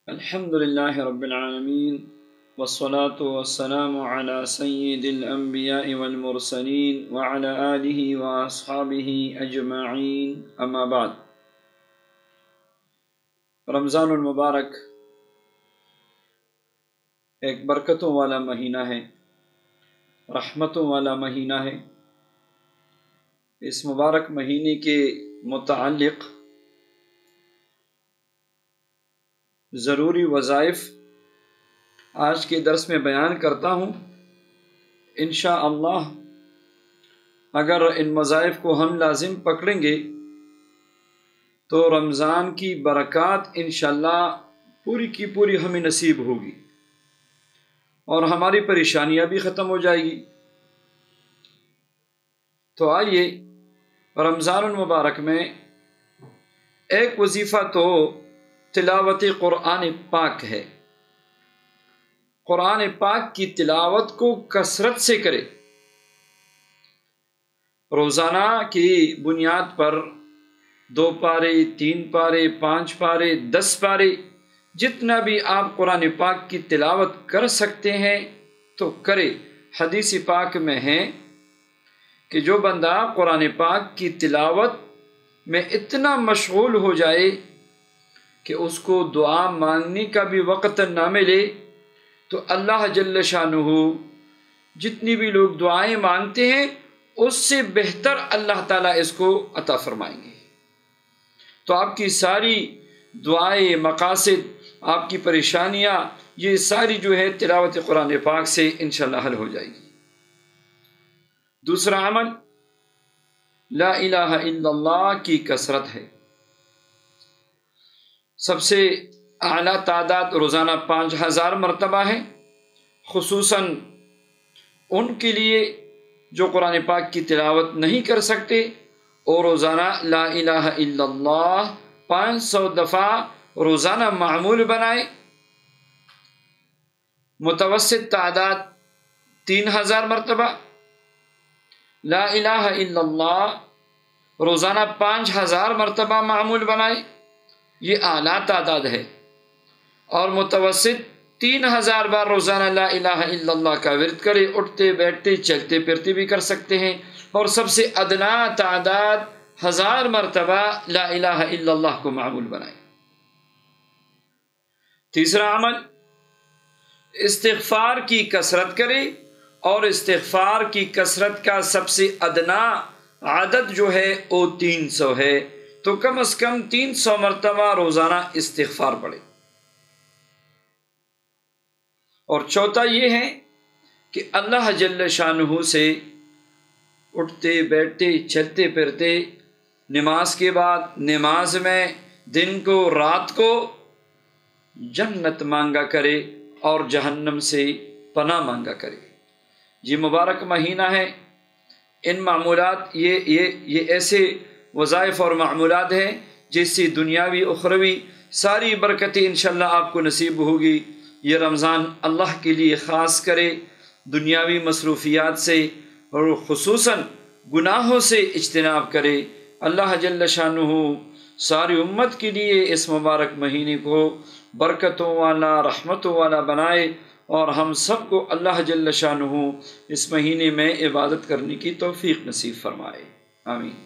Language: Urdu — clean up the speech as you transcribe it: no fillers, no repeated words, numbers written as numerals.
الحمد لله رب العالمين والصلاة والسلام على سيد الأنبياء والمرسلين وعلى آله وأصحابه أجمعين أما بعد. رمضان المبارک ایک برکتوں والا مہینہ ہے، رحمتوں والا مہینہ ہے۔ اس مبارک مہینے کے متعلق ضروری وظائف آج کے درس میں بیان کرتا ہوں۔ انشاءاللہ اگر ان وظائف کو ہم لازم پکڑیں گے تو رمضان کی برکات انشاءاللہ پوری کی پوری ہمیں نصیب ہوگی اور ہماری پریشانیاں بھی ختم ہو جائے گی۔ تو آئیے، رمضان المبارک میں ایک وظیفہ تو تلاوت قرآن پاک ہے۔ قرآن پاک کی تلاوت کو کثرت سے کرے۔ روزانہ کی بنیاد پر 2 پارے، 3 پارے، 5 پارے، 10 پارے، جتنا بھی آپ قرآن پاک کی تلاوت کر سکتے ہیں تو کرے۔ حدیث پاک میں ہے کہ جو بندہ قرآن پاک کی تلاوت میں اتنا مشغول ہو جائے کہ اس کو دعا مانگنے کا بھی وقت نہ ملے تو اللہ جل شانہ جتنی بھی لوگ دعائیں مانگتے ہیں اس سے بہتر اللہ تعالیٰ اس کو عطا فرمائیں گے۔ تو آپ کی ساری دعائیں، مقاصد، آپ کی پریشانیاں، یہ ساری جو ہے تلاوت قرآن پاک سے انشاءاللہ حل ہو جائے گی۔ دوسرا عمل لا الہ الا اللہ کی کثرت ہے۔ سب سے اعلیٰ تعداد روزانہ 5000 مرتبہ ہے، خصوصاً ان کے لیے جو قرآن پاک کی تلاوت نہیں کر سکتے، اور روزانہ لا الہ الا اللہ 500 دفعہ روزانہ معمول بنائے۔ متوسط تعداد 3000 مرتبہ، لا الہ الا اللہ روزانہ 5000 مرتبہ معمول بنائے، یہ اعلیٰ تعداد ہے۔ اور متوسط 3000 بار روزانہ لا الہ الا اللہ کا ورد کرے، اٹھتے بیٹھتے چلتے پھرتے بھی کر سکتے ہیں۔ اور سب سے ادنا تعداد 1000 مرتبہ لا الہ الا اللہ کو معمول بنائے۔ تیسرا عمل استغفار کی کثرت کرے، اور استغفار کی کثرت کا سب سے ادنا عدد جو ہے وہ 300 ہے، تو کم از کم 300 مرتبہ روزانہ استغفار پڑھے۔ اور چوتھا یہ ہے کہ اللہ جل شانہ سے اٹھتے بیٹھتے چلتے پھرتے نماز کے بعد، نماز میں، دن کو رات کو جنت مانگا کرے اور جہنم سے پناہ مانگا کرے۔ یہ مبارک مہینہ ہے، ان معمولات یہ ایسے وظائف اور معمولات ہیں جس سے دنیاوی اخروی ساری برکتیں انشاءاللہ آپ کو نصیب ہوگی۔ یہ رمضان اللہ کے لیے خاص کرے، دنیاوی مصروفیات سے اور خصوصاً گناہوں سے اجتناب کرے۔ اللہ جل شانہ ساری امت کے لیے اس مبارک مہینے کو برکتوں والا، رحمتوں والا بنائے، اور ہم سب کو اللہ جل شانہ اس مہینے میں عبادت کرنے کی توفیق نصیب فرمائے۔ آمین۔